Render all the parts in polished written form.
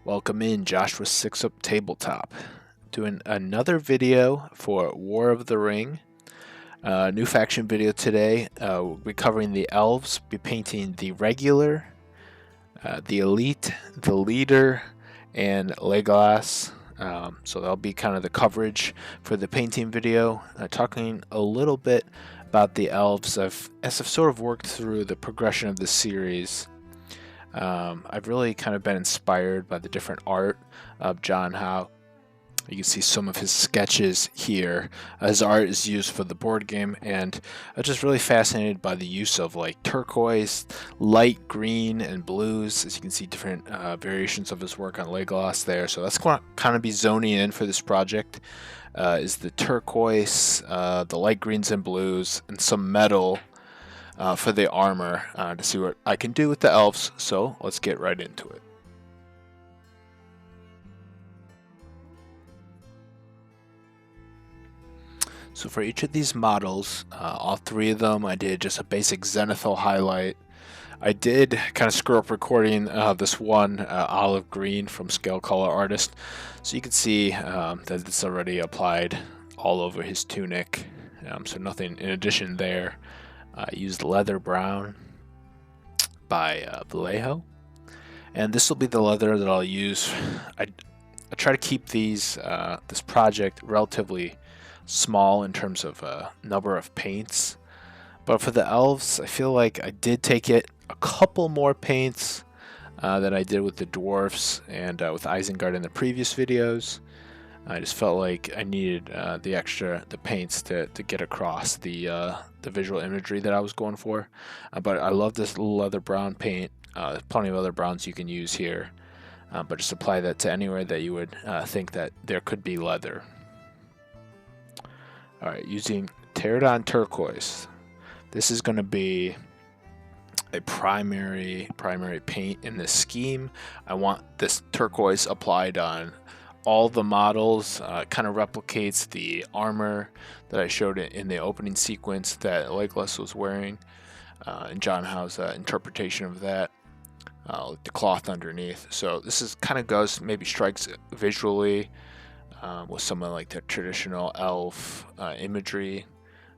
Welcome in Joshua 6 Up Tabletop. Doing another video for War of the Ring. New faction video today. We'll be covering the Elves, be painting the regular, the elite, the leader, and Legolas. So that'll be kind of the coverage for the painting video. Talking a little bit about the Elves. As I've sort of worked through the progression of the series, I've really kind of been inspired by the different art of John Howe. You can see some of his sketches here. His art is used for the board game, and I'm just really fascinated by the use of like turquoise, light green, and blues. As you can see, different variations of his work on Legolas there. So that's going to kind of be zoning in for this project. Is the turquoise, the light greens and blues, and some metal for the armor to see what I can do with the elves. So let's get right into it. So for each of these models, all three of them, I did just a basic zenithal highlight. I did kind of screw up recording this one olive green from Scale Color Artist, so you can see that it's already applied all over his tunic. So nothing in addition there. I used leather brown by Vallejo, and this will be the leather that I'll use. I try to keep these this project relatively small in terms of number of paints, but for the elves I feel like I did take it a couple more paints than I did with the dwarfs and with Isengard in the previous videos. I just felt like I needed the paints to get across the visual imagery that I was going for. But I love this little leather brown paint. There's plenty of other browns you can use here, but just apply that to anywhere that you would think that there could be leather. Alright, using Pterodon Turquoise. This is going to be a primary paint in this scheme. I want this turquoise applied on all the models. Kind of replicates the armor that I showed in the opening sequence that Legolas was wearing, and John Howe's interpretation of that, the cloth underneath. So this is kind of goes, maybe strikes visually with some of like the traditional elf imagery,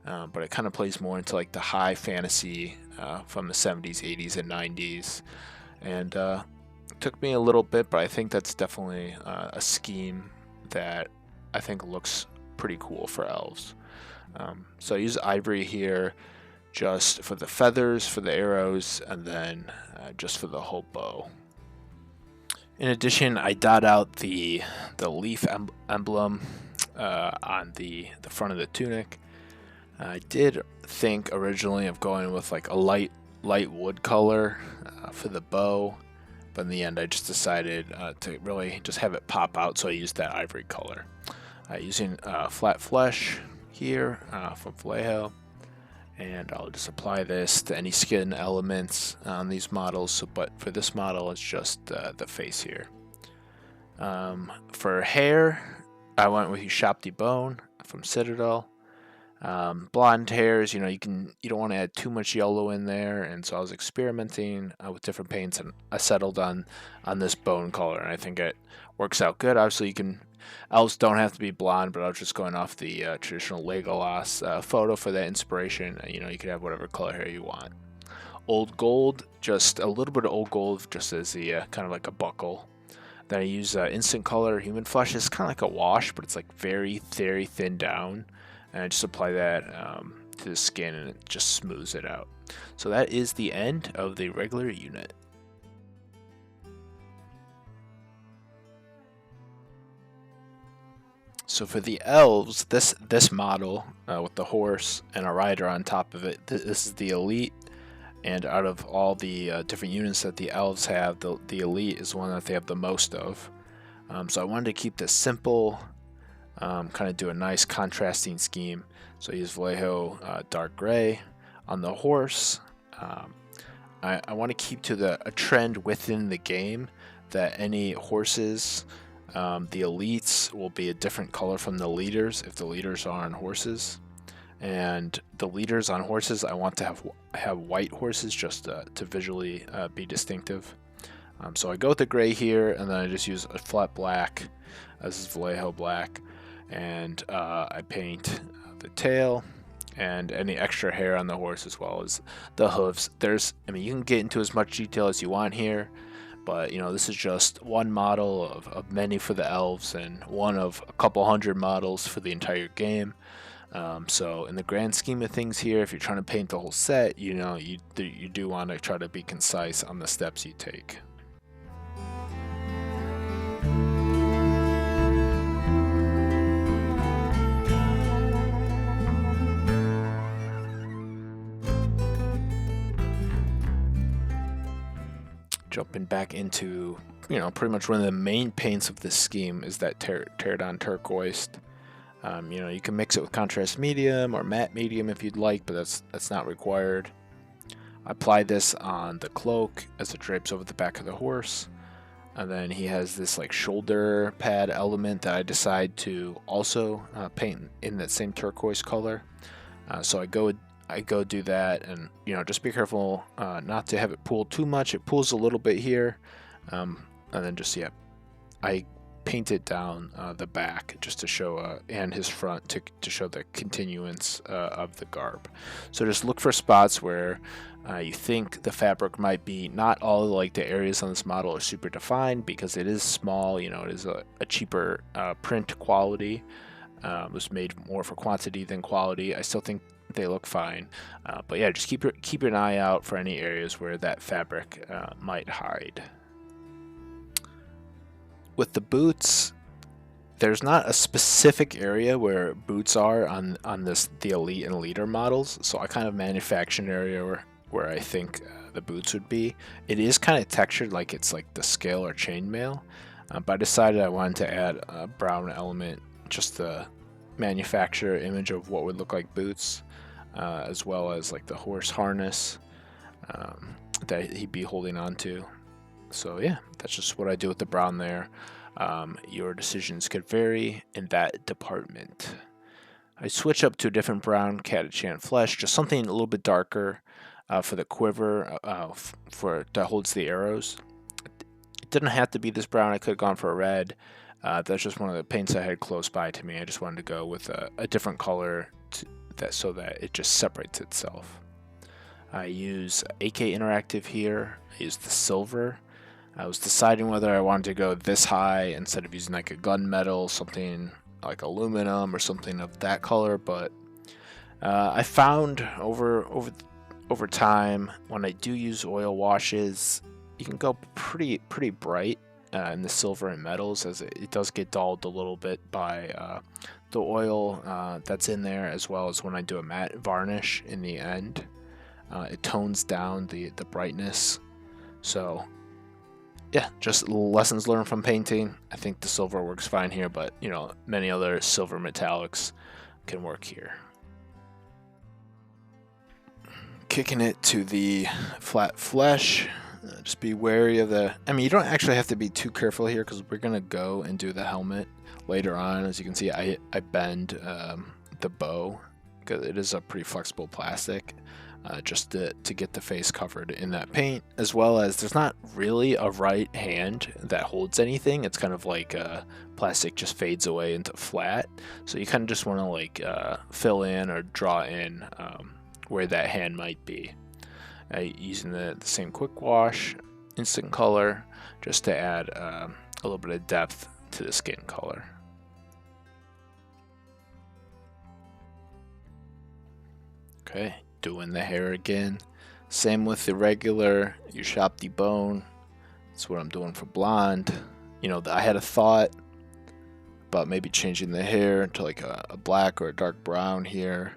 but it kind of plays more into like the high fantasy from the 70s, 80s, and 90s. And took me a little bit, but I think that's definitely a scheme that I think looks pretty cool for elves. So I use ivory here just for the feathers, for the arrows, and then just for the whole bow. In addition, I dot out the leaf emblem on the front of the tunic. I did think originally of going with like a light wood color for the bow, but in the end I just decided to really just have it pop out, so I used that ivory color. Using flat flesh here from Vallejo, and I'll just apply this to any skin elements on these models. So, but for this model it's just the face here. For hair, I went with Shopty Bone from Citadel. Blonde hairs, you don't want to add too much yellow in there, and so I was experimenting with different paints, and I settled on this bone color, and I think it works out good. Obviously, elves don't have to be blonde, but I was just going off the traditional Legolas photo for that inspiration. You could have whatever color hair you want. Old gold, just a little bit of old gold, just as the kind of like a buckle. Then I use instant color human flesh. It's kind of like a wash, but it's like very thin down. And I just apply that to the skin, and it just smooths it out. So that is the end of the regular unit. So for the elves, this model with the horse and a rider on top of it, this is the elite. And out of all the different units that the elves have, the elite is one that they have the most of. So I wanted to keep this simple. Kind of do a nice contrasting scheme. So I use Vallejo dark gray on the horse. I want to keep to a trend within the game that any horses, the elites will be a different color from the leaders if the leaders are on horses. And the leaders on horses, I want to have white horses just to visually be distinctive. So I go with the gray here, and then I just use a flat black. This is Vallejo black, and I paint the tail and any extra hair on the horse, as well as the hooves. I mean, you can get into as much detail as you want here, but this is just one model of many for the elves, and one of a couple hundred models for the entire game. So in the grand scheme of things here, if you're trying to paint the whole set, you do want to try to be concise on the steps you take. Jumping back into, pretty much one of the main paints of this scheme is that tear-down turquoise. You can mix it with contrast medium or matte medium if you'd like, but that's not required. I apply this on the cloak as it drapes over the back of the horse, and then he has this like shoulder pad element that I decide to also paint in that same turquoise color. So I go do that, and just be careful not to have it pool too much. It pools a little bit here, and then I paint it down the back just to show and his front to show the continuance of the garb. So just look for spots where you think the fabric might be. Not all like the areas on this model are super defined because it is small. It is a cheaper print quality. It was made more for quantity than quality. I still think they look fine, but yeah, just keep an eye out for any areas where that fabric might hide. With the boots, there's not a specific area where boots are on the elite and leader models, so I kind of manufactured an area where I think the boots would be. It is kind of textured like it's like the scale or chainmail, but I decided I wanted to add a brown element just to manufacture an image of what would look like boots, as well as like the horse harness that he'd be holding on to. So yeah, that's just what I do with the brown there. Your decisions could vary in that department. I switch up to a different brown, Catachant Flesh, just something a little bit darker for the quiver that holds the arrows. It didn't have to be this brown. I could have gone for a red. That's just one of the paints I had close by to me. I just wanted to go with a different color so that it just separates itself. I use AK Interactive here. I use the silver. I was deciding whether I wanted to go this high instead of using like a gunmetal, something like aluminum or something of that color, but I found over time when I do use oil washes, you can go pretty bright in the silver and metals, as it does get dulled a little bit by the oil that's in there, as well as when I do a matte varnish in the end. It tones down the brightness. So yeah, just lessons learned from painting. I think the silver works fine here, but many other silver metallics can work here. Kicking it to the flat flesh. Just be wary of you don't actually have to be too careful here because we're going to go and do the helmet later on. As you can see, I bend the bow because it is a pretty flexible plastic. Just to get the face covered in that paint, as well as there's not really a right hand that holds anything. It's kind of like plastic just fades away into flat, so you kind of just want to like fill in or draw in where that hand might be, using the same quick wash instant color just to add a little bit of depth to the skin color. Okay, doing the hair again. Same with the regular, you shop the bone. That's what I'm doing for blonde. I had a thought about maybe changing the hair to like a black or a dark brown here,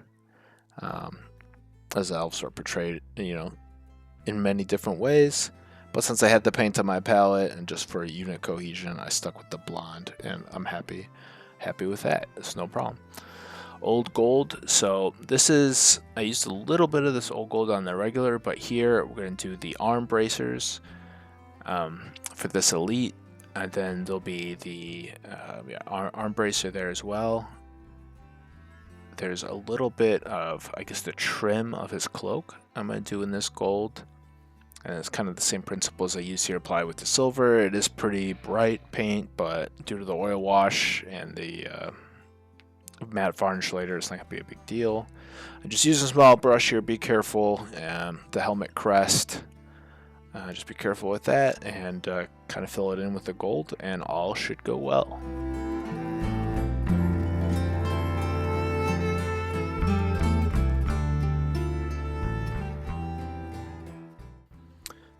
as elves are portrayed, in many different ways. But since I had the paint on my palette and just for unit cohesion, I stuck with the blonde, and I'm happy with that. It's no problem. Old gold. So I used a little bit of this old gold on the regular, but here we're going to do the arm bracers for this elite, and then there'll be the arm bracer there as well. There's a little bit of, I guess, the trim of his cloak I'm going to do in this gold. And it's kind of the same principles I use here apply with the silver. It is pretty bright paint, but due to the oil wash and the matte varnish later, it's not going to be a big deal. I'm just using a small brush here. Be careful. The helmet crest. Just be careful with that and kind of fill it in with the gold, and all should go well.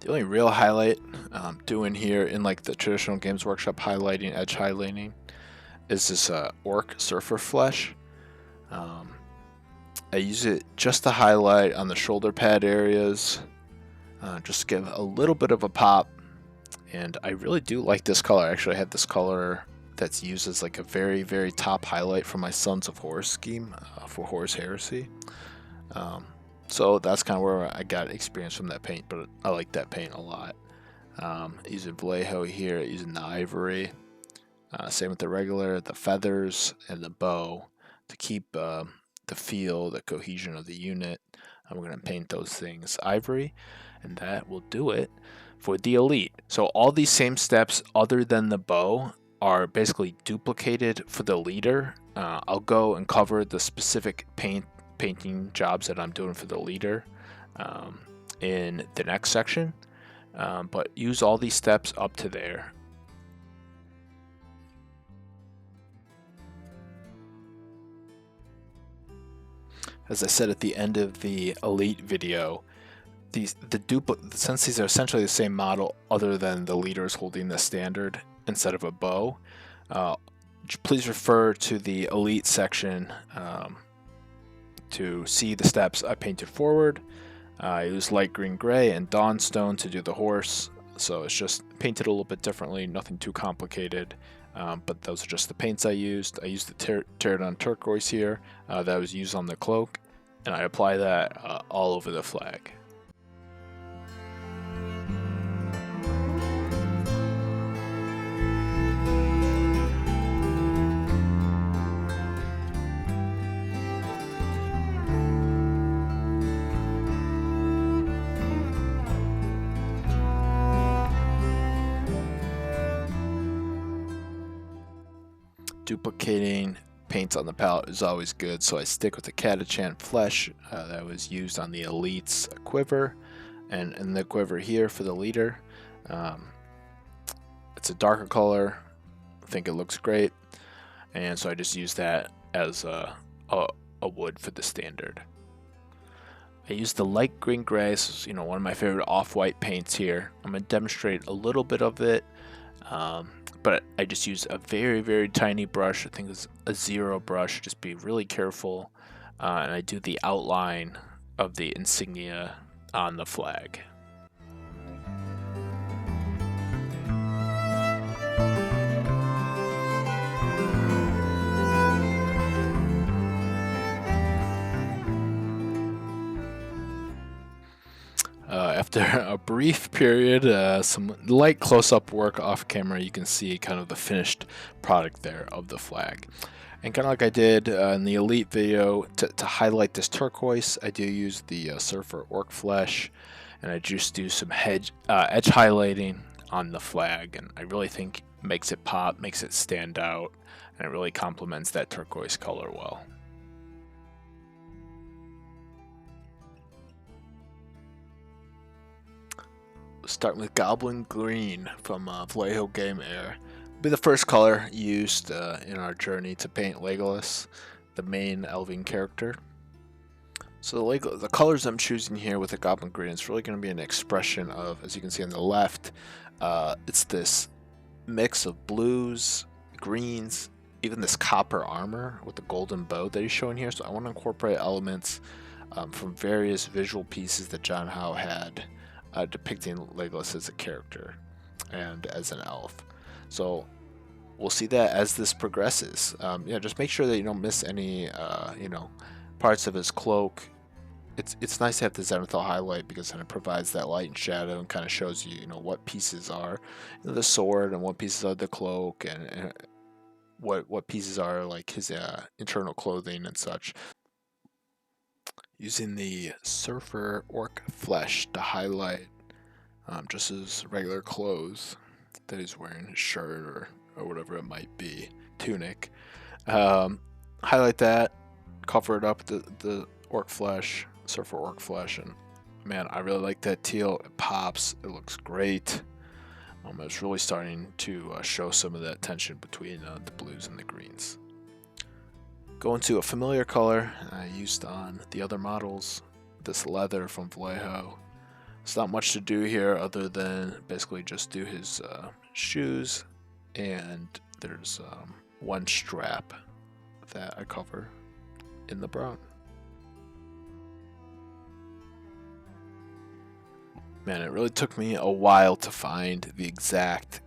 The only real highlight I'm doing here in like the traditional Games Workshop highlighting, edge highlighting, is this orc surfer flesh. I use it just to highlight on the shoulder pad areas, just give a little bit of a pop. And I really do like this color. Actually, I have this color that's used as like a very, very top highlight for my Sons of Horus scheme for Horus Heresy. So that's kind of where I got experience from that paint, but I like that paint a lot. Using Vallejo here, using the ivory. Same with the regular, the feathers, and the bow to keep the feel, the cohesion of the unit. I'm going to paint those things ivory, and that will do it for the elite. So all these same steps other than the bow are basically duplicated for the leader. I'll go and cover the specific painting jobs that I'm doing for the leader in the next section, but use all these steps up to there. As I said at the end of the elite video, since these are essentially the same model other than the leaders holding the standard instead of a bow, please refer to the elite section to see the steps I painted forward. I used light green gray and dawnstone to do the horse, so it's just painted a little bit differently, nothing too complicated. But those are just the paints I used. I used the Pterodon turquoise here that was used on the cloak, and I apply that all over the flag. Duplicating paints on the palette is always good, so I stick with the Catachan flesh that was used on the Elite's quiver, and the quiver here for the leader. It's a darker color. I think it looks great, and so I just use that as a wood for the standard. I use the light green gray, so, one of my favorite off-white paints here. I'm going to demonstrate a little bit of it. But I just use a very, very tiny brush. I think it's a 0 brush. Just be really careful. And I do the outline of the insignia on the flag. After a brief period, some light close-up work off camera, you can see kind of the finished product there of the flag. And kind of like I did in the Elite video, to highlight this turquoise, I do use the Surfer Orc Flesh, and I just do some edge highlighting on the flag, and I really think makes it pop, makes it stand out, and it really complements that turquoise color well. Starting with Goblin Green from Vallejo Game Air. It'll be the first color used in our journey to paint Legolas, the main elven character. So the colors I'm choosing here with the Goblin Green is really going to be an expression of, as you can see on the left, it's this mix of blues, greens, even this copper armor with the golden bow that he's showing here. So I want to incorporate elements from various visual pieces that John Howe had depicting Legolas as a character and as an elf. So we'll see that as this progresses. Just make sure that you don't miss any parts of his cloak. It's nice to have the zenithal highlight because then it provides that light and shadow and kind of shows you what pieces are the sword and what pieces are the cloak and what pieces are like his internal clothing and such. Using the Surfer Orc Flesh to highlight just his regular clothes that he's wearing, his shirt or whatever it might be, tunic. Um, Highlight that, cover it up, the orc flesh, surfer orc flesh, and man, I really like that teal. It pops, it looks great. It's really starting to show some of that tension between the blues and the greens. Going to a familiar color I used on the other models, this leather from Vallejo. It's not much to do here other than basically just do his shoes, and there's one strap that I cover in the brown. Man, it really took me a while to find the exact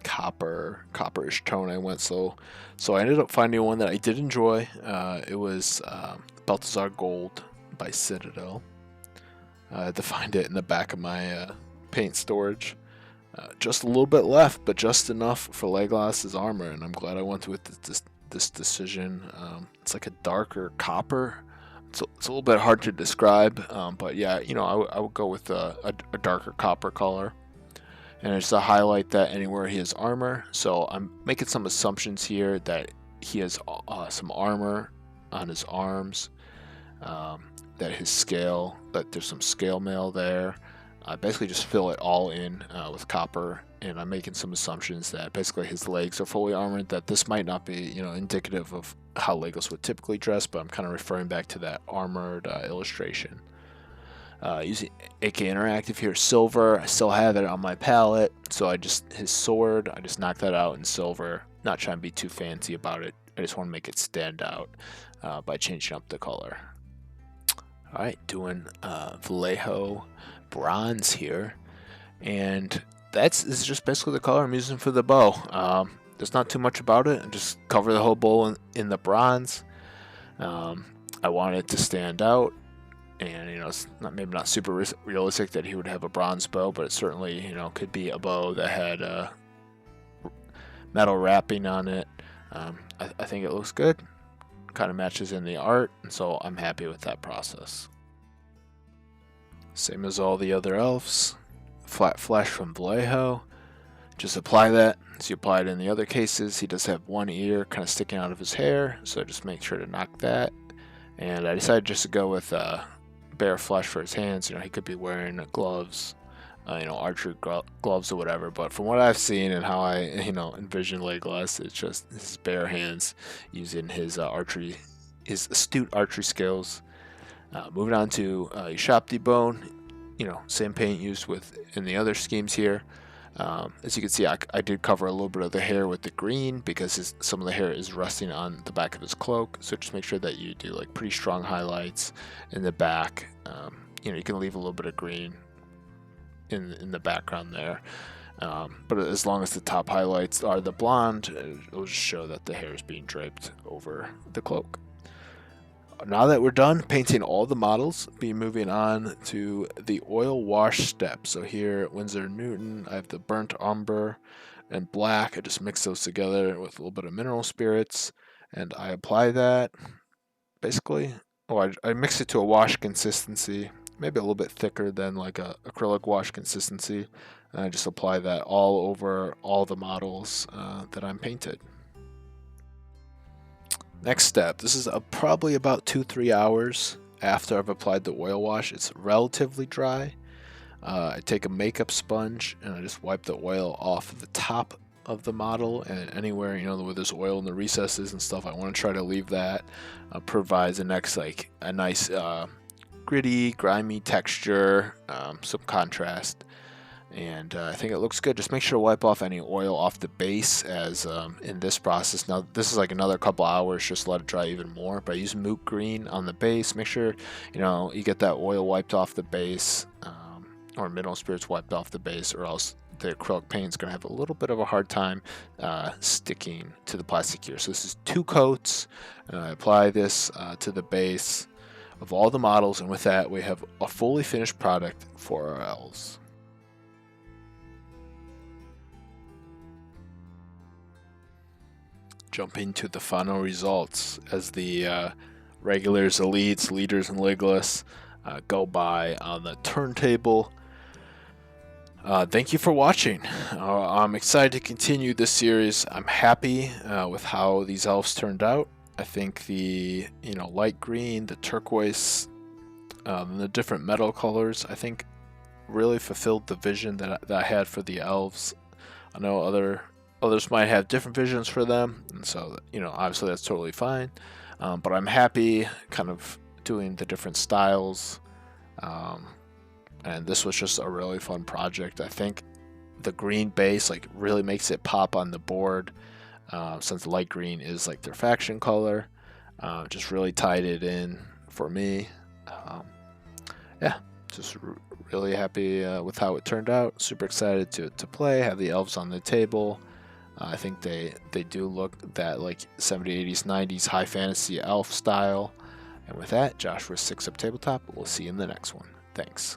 copperish tone I went. So I ended up finding one that I did enjoy. It was Balthazar Gold by Citadel. I had to find it in the back of my paint storage. Just a little bit left, but just enough for Legolas's armor, and I'm glad I went with this decision. It's like a darker copper. It's a little bit hard to describe, but yeah, I would go with a darker copper color. And just to highlight that anywhere he has armor. So I'm making some assumptions here that he has some armor on his arms, that there's some scale mail there. I basically just fill it all in with copper, and I'm making some assumptions that basically his legs are fully armored, that this might not be, indicative of how Legolas would typically dress, but I'm kind of referring back to that armored illustration. Using AK Interactive here, silver. I still have it on my palette, so his sword, I just knocked that out in silver. Not trying to be too fancy about it. I just want to make it stand out by changing up the color. All right, doing Vallejo bronze here, and this is just basically the color I'm using for the bow. There's not too much about it. I just cover the whole bow in the bronze. I want it to stand out. And it's maybe not super realistic that he would have a bronze bow, but it certainly could be a bow that had metal wrapping on it. I think it looks good, kind of matches in the art, and so I'm happy with that process. Same as all the other elves, flat flesh from Vallejo. Just apply that as you apply it in the other cases. He does have one ear kind of sticking out of his hair, so just make sure to knock that. And I decided just to go with bare flesh for his hands. He could be wearing gloves, archery gloves or whatever, but from what I've seen and how I envision Legolas, it's just his bare hands using his astute archery skills. Moving on to Ushapti bone, same paint used in the other schemes here. As you can see, I did cover a little bit of the hair with the green because some of the hair is resting on the back of his cloak. So just make sure that you do like pretty strong highlights in the back. You can leave a little bit of green in the background there. But as long as the top highlights are the blonde, it'll just show that the hair is being draped over the cloak. Now that we're done painting all the models, be moving on to the oil wash step. So here at Winsor & Newton, I have the burnt umber and black. I just mix those together with a little bit of mineral spirits, and I apply that basically. I mix it to a wash consistency, maybe a little bit thicker than like a acrylic wash consistency, and I just apply that all over all the models that I'm painted. Next step, this is probably about 2-3 hours after I've applied the oil wash. It's relatively dry. I take a makeup sponge and I just wipe the oil off the top of the model, and anywhere where there's oil in the recesses and stuff, I want to try to leave that. Provides a nice gritty, grimy texture, some contrast. And I think it looks good. Just make sure to wipe off any oil off the base as in this process. Now this is like another couple hours, just let it dry even more. But I use moot green on the base. Make sure you get that oil wiped off the base, or mineral spirits wiped off the base, or else the acrylic paint is going to have a little bit of a hard time sticking to the plastic here. So this is 2 coats, and I apply this to the base of all the models, and with that we have a fully finished product for our elves. Jumping to the final results as the regulars, elites, leaders, and Legolas go by on the turntable. Thank you for watching. I'm excited to continue this series. I'm happy with how these elves turned out. I think the light green, the turquoise, the different metal colors, I think really fulfilled the vision that I had for the elves. I know others might have different visions for them, and so obviously that's totally fine. But I'm happy kind of doing the different styles. And this was just a really fun project. I think the green base like really makes it pop on the board, since light green is like their faction color. Just really tied it in for me. Um, yeah, just really happy with how it turned out. Super excited to play. Have the elves on the table. I think they do look that like 70s, 80s, 90s high fantasy elf style. And with that, Josh with 6 Up Tabletop. We'll see you in the next one. Thanks.